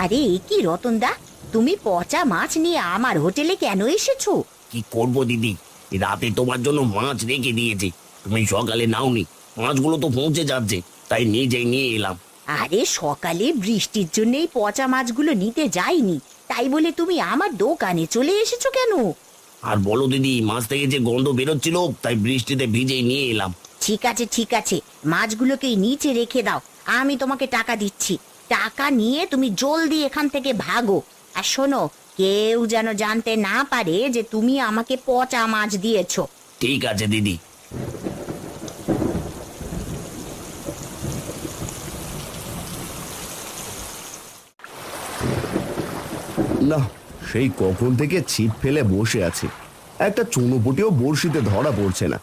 আরে এ কি রতনদা, তুমি পচা মাছ নিয়ে আমার হোটেলে কেন এসেছো? কি করবো দিদি, রাতে তোমার জন্য মাছ রেখে দিয়েছি, তুমি সকালে নাওনি। মাছগুলো তো পৌঁছে যাচ্ছে, তাই নিজেই নিয়ে এলাম। আরে সকালে বৃষ্টির জন্য এই পচা মাছগুলো নিতে যাইনি, তাই বলে তুমি আমার দোকানে চলে এসেছো কেন? আর বলো দিদি, মাছ থেকে যে গন্ধ বেরোচ্ছিল, তাই বৃষ্টিতে ভিজেই নিয়ে এলাম। ঠিক আছে ঠিক আছে, মাছগুলোকে নিচে রেখে দাও, আমি তোমাকে টাকা দিচ্ছি। টাকা নিয়ে তুমি জলদি এখান থেকে ভাগো। আর শোনো, কেউ যেন জানতে না পারে যে তুমি আমাকে পচা মাছ দিয়েছো। ঠিক আছে দিদি। না, সেই কখন থেকে ছিপ ফেলে বসে আছি, একটা চুনোপুটিও বড়শিতে ধরা পড়ছে না।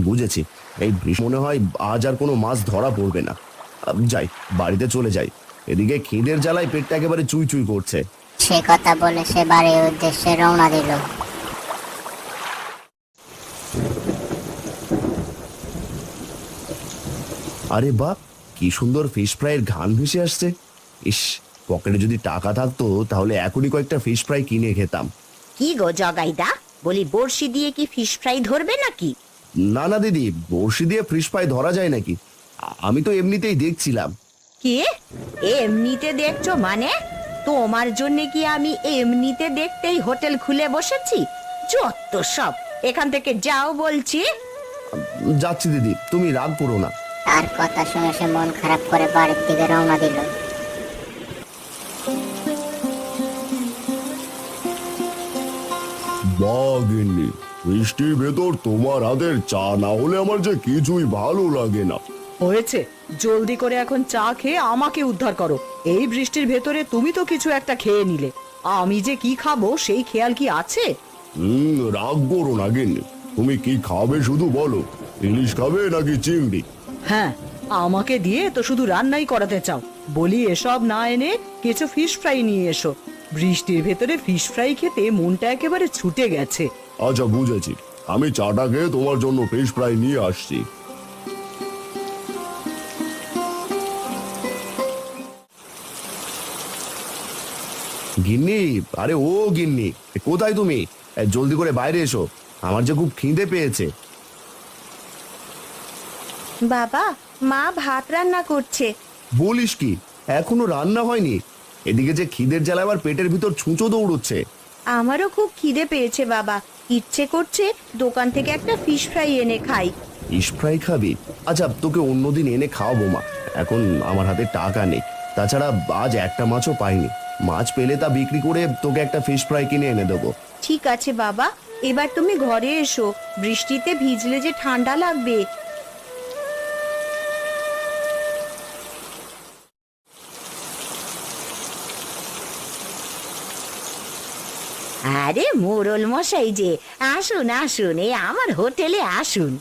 বুঝেছি, এই মনে হয় আজ আর কোনো মাছ ধরা পড়বে না। যাই, বাড়িতে চলে যাই। এদিকে খিদের জ্বালায় পেটটা একেবারে চুই চুই করছে। সে কথা বলে সে বাড়ির উদ্দেশ্যে রওনা দিল। আরে বাহ, কি সুন্দর ফিশ ফ্রাইয়ের ঘ্রাণ ভেসে আসছে। ইস, পকেটে যদি টাকা থাকতো তাহলে এখনই কয়েকটা ফিশ ফ্রাই কিনে খেতাম। কি গো জগাইদা, বলি বড়শি দিয়ে কি ফিশ ফ্রাই ধরবে নাকি? না না দিদি, বড়শি দিয়ে ফিশ ফ্রাই ধরা যায় নাকি? আমি তো এমনিতেই দেখছিলাম। কি এমনিতে দেখছো মানে? তোমার জন্য কি আমি এমনিতে দেখতেই হোটেল খুলে বসেছি? যত সব, এখান থেকে যাও বলছি। যাচ্ছি দিদি, তুমি রাগ করো না। তার কথা শুনে সে মন খারাপ করে বাড়ির দিকে রওনা দিল। বাগিনি, বৃষ্টির ভেতর তোমার হাতের চা না হলে আমার যে কিছুই ভালো লাগে না। হয়েছে, জলদি করে এখন চা খেয়ে আমাকে উদ্ধার করো। এই বৃষ্টির ভেতরে তুমি তো কিছু একটা খেয়ে নিলে, আমি যে কি খাবো সেই খেয়াল কি আছে? রাগ করো না গিন্নি, তুমি কি খাবে শুধু বলো। ইলিশ খাবে নাকি চিংড়ি? হ্যাঁ, আমাকে দিয়ে তো শুধু রান্নাই করাতে চাও। বলি এসব না এনে কিছু ফিশ ফ্রাই নিয়ে এসো। বৃষ্টির ভেতরে ফিশ ফ্রাই খেতে মনটা একেবারে ছুটে গেছে। আচ্ছা বুঝেছি, আমি চাটা খেয়ে তোমার জন্য ফিশ ফ্রাই নিয়ে আসছি। গিন্নি, আরে ও গিন্নি, কোথায় তুমি? জলদি করে বাইরে এসো, আমার যে খুব খিদে পেয়েছে। বাবা, মা ভাত রান্না করছে। বলিস কি, এখনো রান্না হয়নি? এদিকে যে খিদের জ্বালা আবার পেটের ভিতর ছুঁচো দৌড়চ্ছে। আমারও খুব খিদে পেয়েছে বাবা, ইচ্ছে করছে দোকান থেকে একটা ফিশ ফ্রাই এনে খাই। ফিশ ফ্রাই খাবি? আচ্ছা, তোকে অন্যদিন এনে খাওয়াবো মা, এখন আমার হাতে টাকা নেই। তাছাড়া আজ একটা মাছও পাইনি, মাছ পেলে তা বিক্রি করে তোকে একটা ফিশ ফ্রাই কিনে এনে দেবো। ঠিক আছে বাবা, এবার তুমি ঘরে এসো, বৃষ্টিতে ভিজলে যে ঠান্ডা লাগবে। আরে মোড়ল মশাই যে, আসুন আসুন, এই আমার হোটেলে আসুন।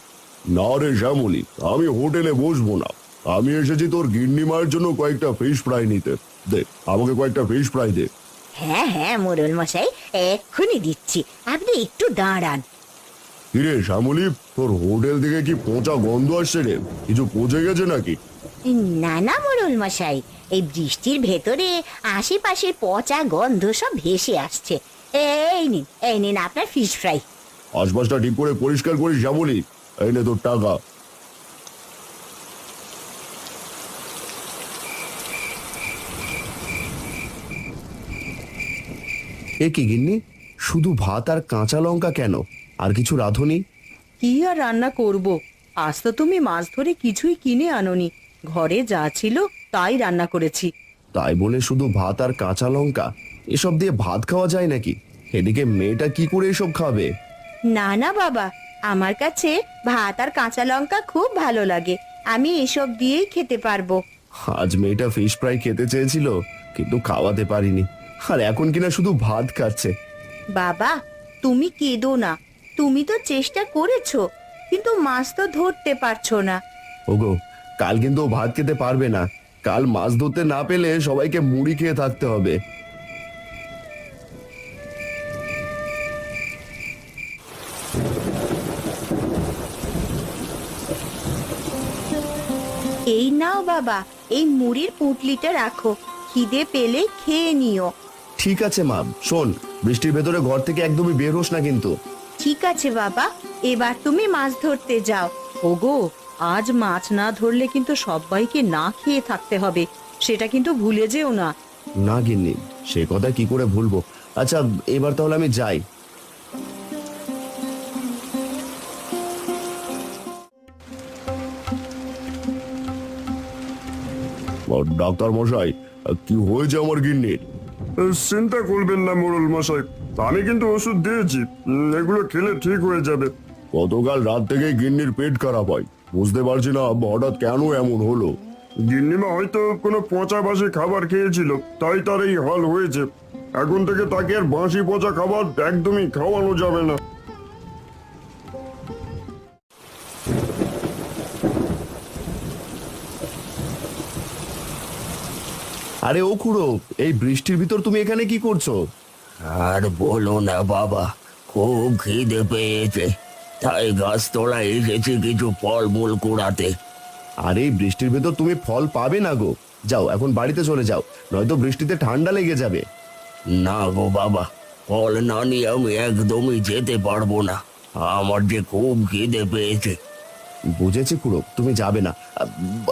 না রে শ্যামলি, আমি হোটেলে বসবো না। আমি এসেছি তোর গিন্নি মায়ের জন্য কয়েকটা ফিশ ফ্রাই নিতে। দে, আমাকে কয়েকটা ফিশ ফ্রাই দে। হ্যাঁ হ্যাঁ মোড়ল মশাই, এক্ষুনি দিচ্ছি, আপনি একটু দাঁড়ান। কিরে শ্যামলি, তোর হোটেল থেকে কি পচা গন্ধ আসছে রে? কিছু পচে গেছে নাকি? না না মোড়ল মশাই, এই বৃষ্টির ভেতরে আশেপাশে পচা গন্ধ সব ভেসে আসছে। এই নিন আপনার ফিশ ফ্রাই। আশপাশটা ঠিক করে পরিষ্কার করিস শ্যামলি। এই নে তোর টাকা। এ কি গিন্নি, শুধু ভাত আর কাঁচা লঙ্কা কেন? আর কিছু রাঁধুনি? কি আর রান্না করব? আজ তো তুমি মাছ ধরে কিছুই কিনে আনোনি, ঘরে যা ছিল তাই রান্না করেছি। তাই বলে শুধু ভাত আর কাঁচা লঙ্কা? এসব দিয়ে ভাত খাওয়া যায় নাকি? এদিকে মেয়েটা কি করে এসব খাবে? না না বাবা, আমার কাছে ভাত আর কাঁচা লঙ্কা খুব ভালো লাগে, আমি এসব দিয়েই খেতে পারবো। আজ মেয়েটা ফিশ ফ্রাই খেতে চেয়েছিল, কিন্তু খাওয়াতে পারিনি, আর এখন কিনা শুধু ভাত খাচ্ছে। বাবা, তুমি কেঁদো না, তুমি তো চেষ্টা করেছো, কিন্তু মাছ তো ধরতে পারছো না। ওগো, কাল কিন্তু ও ভাত খেতে পারবে না। কাল মাছ ধরতে না পেলে সবাইকে মুড়ি খেয়ে থাকতে হবে। এই নাও বাবা, এই মুড়ির পুঁটলিটা রাখো, খিদে পেলে খেয়ে নিও। ঠিক আছে মা, শোন, বৃষ্টির ভেতরে ঘর থেকে একদমই বের হোস না কিন্তু। ঠিক আছে বাবা, এবার তুমি মাছ ধরতে যাও। ওগো, আজ মাছ না ধরলে কিন্তু সবাইকে না খেয়ে থাকতে হবে, সেটা কিন্তু ভুলে যেও না। না গিন্নি, সে কথা কি করে ভুলবো। আচ্ছা, এবার তাহলে আমি যাই। ডাক্তার মশাই, কি হয়েছে আমার গিন্নির? চিন্তা করবেন না মোড়ল মশাই, আমি কিন্তু ওষুধ দিয়েছি, এগুলো খেলে ঠিক হয়ে যাবে। গতকাল রাত থেকে গিন্নির পেট খারাপ হয়, বুঝতে পারছি না হঠাৎ কেন এমন হলো। গিন্নিমা হয়তো কোনো পচা বাসি খাবার খেয়েছিল, তাই তার এই হাল হয়েছে। এখন থেকে তাকে আর বাসি পচা খাবার একদমই খাওয়ানো যাবে না। আরে ও খুড়ো, এই বৃষ্টির ভিতর তুমি এখানে কি করছো? আর বলো না বাবা, খুব খিদে পেয়েছে, তাই গাছতলায় এসেছি কিছু ফলমূল কুড়াতে। আরে এই বৃষ্টির ভেতর তুমি ফল পাবে না গো, যাও এখন বাড়িতে চলে যাও, নয়তো বৃষ্টিতে ঠান্ডা লেগে যাবে। না গো বাবা, ফল না নিয়ে আমি একদমই যেতে পারবো না, আমার যে খুব খিদে পেয়েছে। বুঝেছি খুড়ো, তুমি যাবে না।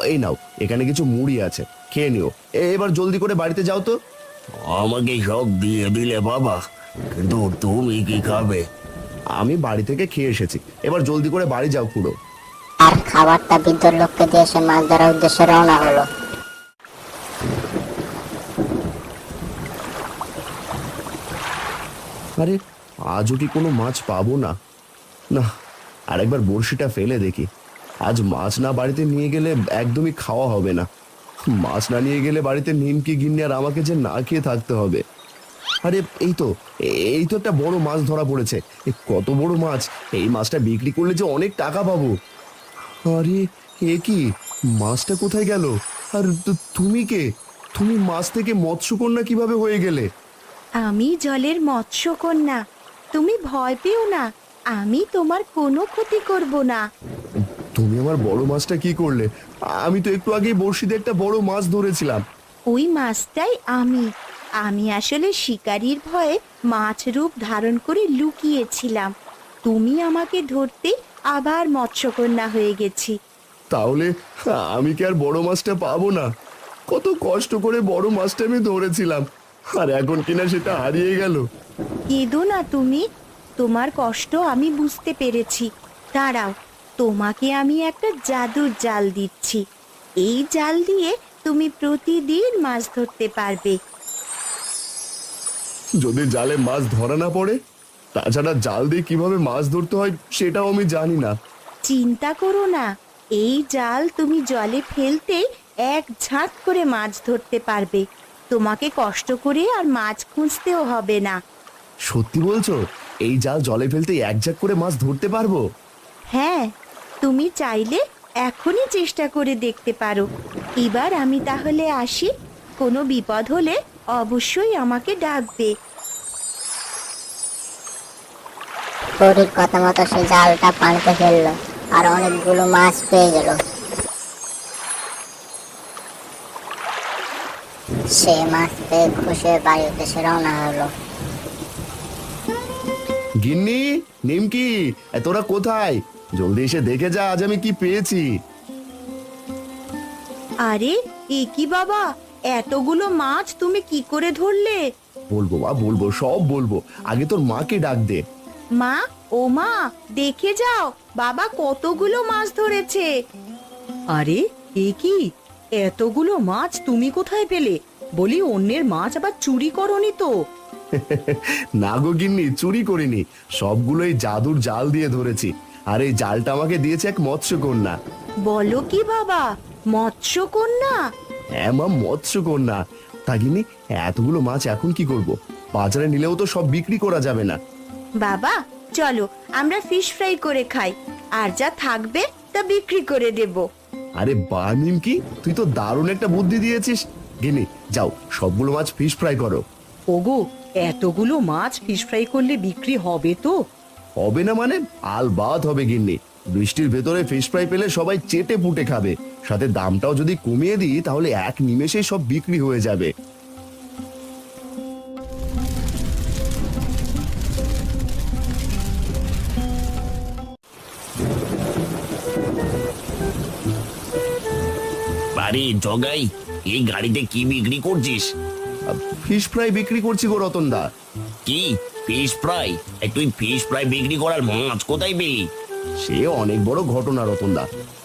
এই নাও, এখানে কিছু মুড়ি আছে, খেয়ে নিও। এবার জলদি করে বাড়িতে যাও তো। আমাকে সব দিয়ে দিলে বাবা, কিন্তু তুমি কি খাবে? আমি বাড়ি থেকে খেয়ে এসেছি, এবার জলদি করে বাড়ি যাও খুড়ো। আর খাবারটা বৃদ্ধ লোককে দিয়ে সে মাছ ধরার উদ্দেশ্যে রওনা হলো। আরে আজও কি কোনো মাছ পাবো না? না, আরেকবার বড়শিটা ফেলে দেখি। আজ মাছ না বাড়িতে নিয়ে গেলে একদমই খাওয়া হবে না। মাছ না নিয়ে গেলে বাড়িতে নিমকি গিন্নি আর আমাকে যে না খেয়ে থাকতে হবে। আরে এই তো একটা বড় মাছ ধরা পড়েছে। কত বড় মাছ! এই মাছটা বিক্রি করলে যে অনেক টাকা পাবো। আরে এ কি, মাছটা কোথায় গেল? আর তুমি কে? তুমি মাছ থেকে মৎস্যকন্যা কিভাবে হয়ে গেলে? আমি জলের মৎস্যকন্যা, তুমি ভয় পেও না, আমি তোমার কোনো ক্ষতি করব না। তুমি আমার বড় মাছটা কি করলে? আমি তো একটু আগেই বড়শিতে একটা বড় মাছ ধরেছিলাম। ওই মাছটাই আমি আসলে শিকারীর ভয়ে মাছ রূপ ধারণ করে লুকিয়েছিলাম। তুমি আমাকে ধরতে আবার মৎস্যকন্যা হয়ে গেছি। তাহলে আমি কি আর বড় মাছটা পাবো না? কত কষ্ট করে বড় মাছটা আমি ধরেছিলাম, আর এখন কিনা সেটা হারিয়ে গেল। কেঁদো না তুমি, তোমার কষ্ট আমি বুঝতে পেরেছি। দাঁড়াও, তোমাকে আমি একটা জাদুর জাল দিচ্ছি। এই জাল দিয়ে তুমি প্রতিদিন মাছ ধরতে পারবে। যদি জালে মাছ ধরা না পড়ে? তাছাড়া জাল দিয়ে কিভাবে মাছ ধরতে হয় সেটাও আমি জানি না। চিন্তা করো না, এই জাল তুমি জলে ফেলতে এক ঝাঁক করে মাছ ধরতে পারবে। তোমাকে কষ্ট করে আর মাছ খুঁজতেও হবে না। সত্যি বলছো? এই জাল জলে ফেলতে এক ঝাঁক করে মাছ ধরতে পারবো? হ্যাঁ, তুমি চাইলে এখনই চেষ্টা করে দেখতে পারো। এবার আমি তাহলে আসি, কোনো বিপদ হলে অবশ্যই আমাকে ডাকবে। পরীর কথা মতো সে জালটা পানিতে ফেললো আর অনেকগুলো মাছ পেয়ে গেল। সে মাছ পেয়ে খুশি হয়ে বাড়ির উদ্দেশ্যে রওনা হলো। গিন্নি, নিমকি, তোরা কোথায়? জলদি এসে দেখে যা আজ আমি কি পেয়েছি। আরে এ কি বাবা, এতগুলো মাছ তুমি কি করে ধরলে? বলবো মা, বলবো, সব বলবো। আগে তোর মাকে ডাক দে। মা, ও মা, দেখে যাও, বাবা কতগুলো মাছ ধরেছে। আরে এ কি, এতগুলো মাছ তুমি কোথায় পেলে? বলি অন্যের মাছ আবার চুরি করনি তো? না গো গিন্নি, চুরি করিনি, সবগুলোই জাদুর জাল দিয়ে ধরেছি। আর এই জালটা আমাকে দিয়েছে এক মৎস্যকন্যা। বলো কি বাবা, মৎস্যকন্যা? হ্যাঁ মা, মৎস্যকন্যা। তা গিন্নি, এতগুলো মাছ এখন কি করব? বাজারে নিলেও তো সব বিক্রি করা যাবে না। বাবা চলো, আমরা ফিশ ফ্রাই করে খাই, আর যা থাকবে তা বিক্রি করে দেব। আরে বা নিমকি, তুই তো দারুণ একটা বুদ্ধি দিয়েছিস। গিন্নি, যাও সবগুলো মাছ ফিশ ফ্রাই করো। ওগো, এতগুলো মাছ ফিশ ফ্রাই করলে বিক্রি হবে তো? হবে না মানে? আলবাত হবে গিন্নি। বৃষ্টির ভেতরে ফিশ ফ্রাই পেলে সবাই চেটে পুটে খাবে। সাথে দামটাও যদি কমিয়ে দিই তাহলে এক নিমেষেই সব বিক্রি হয়ে যাবে। আরে জগাই, এই গাড়িতে কি বিক্রি করছিস? ফিশ ফ্রাই বিক্রি করছি গো রতনদা। কি ফিশ ফ্রাই? তুই ফিশ ফ্রাই বিক্রি করার মাছ কোথায় পেলি? সে অনেক বড় ঘটনা রতনদা।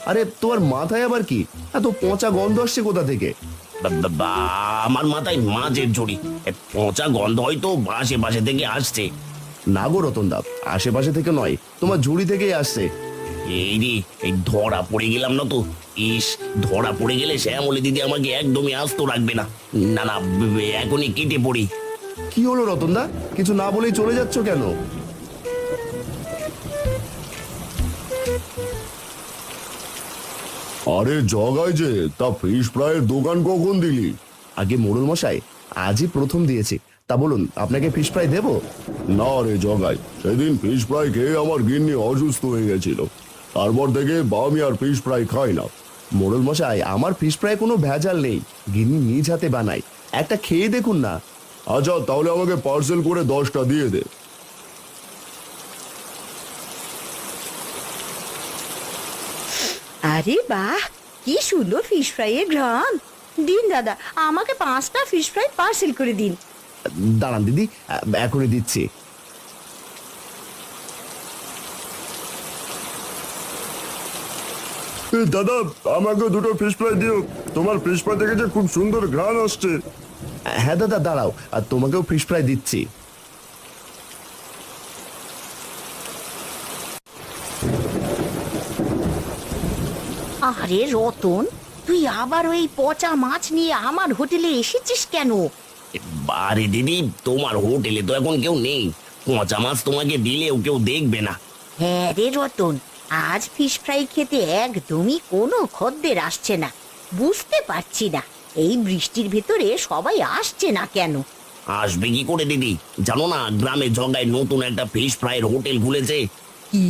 আরে তোমার মাথায় আবার কি এত পচা গন্ধ আসছে কোথা থেকে? বাবা, আমার মাথায় মাছের ঝুড়ি। পচা গন্ধ হয়তো আশেপাশে থেকে আসছে। না গো রতনদা, আশেপাশে থেকে নয়, তোমার ঝুড়ি থেকেই আসছে। এই রে, এই ধরা পড়ে গেলাম না তো। ইস, ধরা পড়ে গেলে শ্যামলী দিদি আমাকে একদমই আস্ত রাখবে না। না না, এখনই কেটে পড়ি। কি হলো রতনদা, কিছু না বলেই চলে যাচ্ছ কেন? আরে জগাই যে, তা ফিশ ফ্রাইয়ের দোকান কখন দিলি? আগে মোড়ল মশাই, আজই প্রথম দিয়েছি। তা বলুন, আপনাকে ফিশ ফ্রাই দেবো? না রে জগাই, সেদিন ফিশ ফ্রাই খেয়ে আমার গিন্নি অসুস্থ হয়ে গেছিল। তারপর থেকে আমি আর ফিশ ফ্রাই খাই না। মোড়ল মশাই, আমার ফিশ ফ্রাই কোনো ভেজাল নেই, গিন্নি নিজ হাতে বানাই, একটা খেয়ে দেখুন না। আচ্ছা, তাহলে আমাকে পার্সেল করে 10টা দিয়ে দে। আরে বাহ, কি সুন্দর ফিশ ফ্রাইয়ের ঘ্রাণ। দিন দাদা, আমাকে 5টা ফিশ ফ্রাই পার্সেল করে দিন। দাঁড়ান দিদি, এখনই দিচ্ছি। দাদা, আমাকে 2টো ফিশ ফ্রাই দিও। তোমার ফিশ ফ্রাই থেকে যে খুব সুন্দর ঘ্রাণ আসছে। হ্যাঁ দাদা, দাঁড়াও, আর তোমাকেও ফিশ ফ্রাই দিচ্ছি। আরে রতন, তুই আবার ওই পচা মাছ নিয়ে আমার হোটেলে এসেছিস কেন? বারে দিদি, তোমার হোটেলে তো এখন কেউ নেই। পচা মাছ তোমাকে দিলেও কেউ দেখবে না। হ্যাঁ রে রতন, আজ ফিশ ফ্রাই খেতে একদমই কোনো খদ্দের আসছে না। বুঝতে পারছি না এই বৃষ্টির ভেতরে সবাই আসছে না কেন। আসবে কি করে দিদি? জানো না, গ্রামে জগায় নতুন একটা ফিশ ফ্রাইয়ের হোটেল খুলেছে। কি,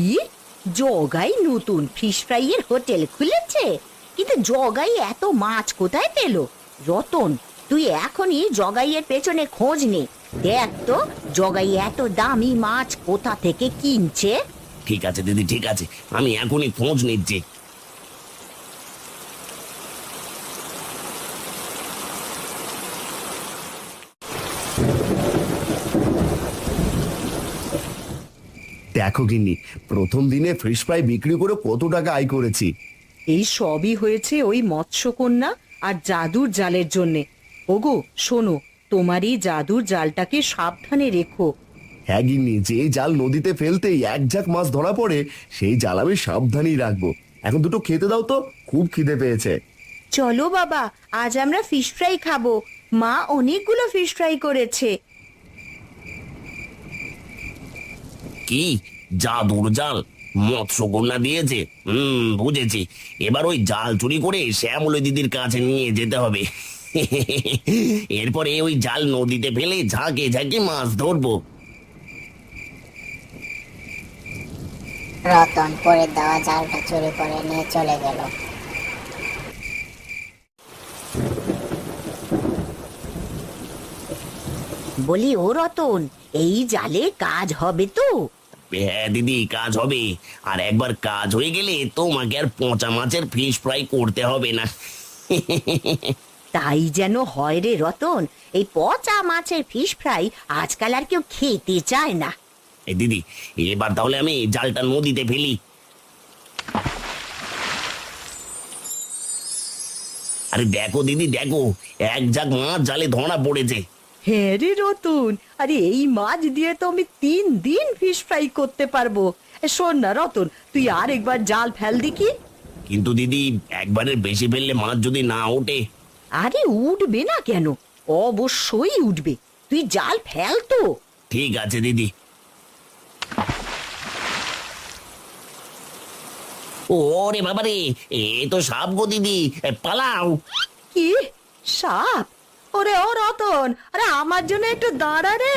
জগাই নতুন ফিশ ফ্রাইয়ের হোটেল খুলেছে? কিন্তু জগাই এত মাছ কোথায় পেল? রতন, তুই এখনই জগাইয়ের পেছনে খোঁজ নে, দেখ তো জগাই এত দামি মাছ কোথা থেকে কিনছে। ঠিক আছে দিদি, ঠিক আছে, আমি এখনই খোঁজ নিচ্ছি। দেখো গিন্নি, প্রথম দিনে ফিশ ফ্রাই বিক্রি করে কত টাকা আয় করেছি। এই সবই হয়েছে ওই মৎস্যকন্যা আর জাদুর জালের জন্যে। ওগো শোনো, তোমার এই জাদুর জালটাকে সাবধানে রেখো। হ্যাঁ গিন্নি, যে জাল নদীতে ফেলতেই এক ঝাঁক মাছ ধরা পড়ে, সেই জাল আমি সাবধানেই রাখবো। এখন দুটো খেতে দাও তো, খুব খিদে পেয়েছে। চলো বাবা, আজ আমরা ফিশ ফ্রাই খাবো। মা অনেকগুলো ফিশ ফ্রাই করেছে। কি জাদুর জাল? মৎস্যকন্যা দিয়েছে? বুঝেছি। এবার ওই জাল চুরি করে শ্যামলী দিদির কাছে নিয়ে যেতে হবে। এরপরে ওই জাল নদীতে ফেলে ঝাঁকে ঝাঁকে মাছ ধরবো। রতন পরে দেওয়া জালটা চুরি করে নিয়ে চলে গেল। বলি ও রতন, এই জালে কাজ হবে তো? হ্যাঁ দিদি, কাজ হবে। আর একবার কাজ হয়ে গেলে তোমাকে আর পচা মাছের ফিশ ফ্রাই করতে হবে না। তাই যেন হয় রে রতন, এই পচা মাছের ফিশ ফ্রাই আজকাল আর কেউ খেতে চায় না। এই দিদি, এবার তাহলে আমি জালটা নদীতে ফেলি। আরে দেখো দিদি, দেখো, এক ঝাঁক মাছ জালে ধরা পড়েছে। হ্যাঁ রে রতন, আরে এই মাছ দিয়ে তো আমি 3 দিন ফিশ ফ্রাই করতে পারবো। শোন না রতন, তুই আর একবার জাল ফেল দেখি। কিন্তু দিদি, একবারের বেশি ফেললে মাছ যদি না ওঠে? আরে উঠবে না কেন, অবশ্যই উঠবে। তুই জাল ফেল তো। ঠিক আছে দিদি। ওরে বাবারে, এ তো সাপ গো দিদি, পালাও। কি সাপ? ওরে ও রতন, আরে আমার জন্য একটু দাঁড়া রে।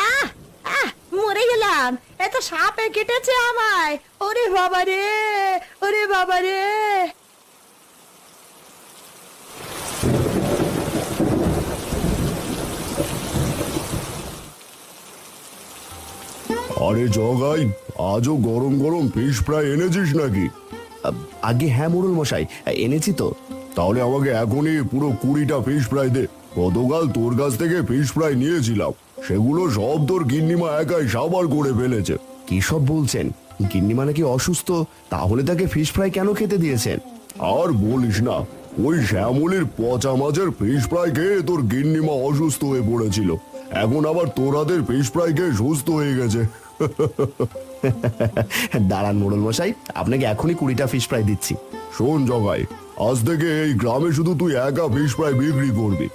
আহ আহ, মরে গেলাম, এত সাপে কেটেছে আমায়। ওরে বাবা রে, ওরে বাবা রে। আরে জগাই, আজও গরম গরম ফিশ ফ্রাই এনেছিস নাকি? আগে হ্যাঁ মোড়ল মশাই, এনেছি তো। তাহলে আমাকে এখনই পুরো 20টা ফিশ ফ্রাই দে। গতকাল তোর কাছ থেকে ফিশ ফ্রাই নিয়েছিলাম, সেগুলো সব তোর গিন্নিমা একাই সাবার করে ফেলেছে। কি সব বলছেন? গিন্নিমা নাকি অসুস্থ, তাহলে তাকে ফিশ ফ্রাই কেন খেতে দিয়েছেন? আর বলিস না, ওই শ্যামলির পচা মাছের ফিশ ফ্রাই খেয়ে তোর গিন্নিমা অসুস্থ হয়ে পড়েছিল, এখন আবার তোর হাতের ফিশ ফ্রাই খেয়ে সুস্থ হয়ে গেছে। দাঁড়ান মোড়ল মশাই, আপনাকে এখনই 20টা ফিশ ফ্রাই দিচ্ছি। শোন জগাই, আজ থেকে এই গ্রামে শুধু তুই একা ফিশ ফ্রাই বিক্রি করবি।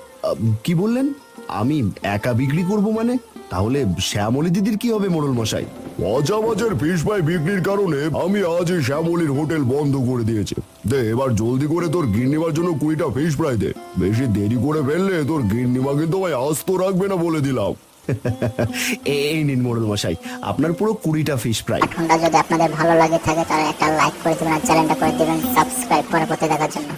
কি বললেন? আমি একা বিক্রি করব মানে? তাহলে শ্যামলী দিদির কি হবে মোড়ল মশাই? পচা মাছের ফিশ ফ্রাই বিক্রির কারণে আমি আজই শ্যামলির হোটেল বন্ধ করে দিয়েছি। দে এবার জলদি করে তোর গিন্নিমার জন্য 20টা ফিশ ফ্রাই দে। বেশি দেরি করে ফেললে তোর গিন্নিমা কিন্তু আমায় আস্ত রাখবে না বলে দিলাম। এই নিন মোড়ল মশাই, আপনার পুরো 20টা ফিশ ফ্রাই। এখনটা যদি আপনাদের ভালো লাগে থাকে তাহলে একটা লাইক করে দিবেন আর চ্যানেলটা করে দিবেন সাবস্ক্রাইব পরবর্তী দেখার জন্য।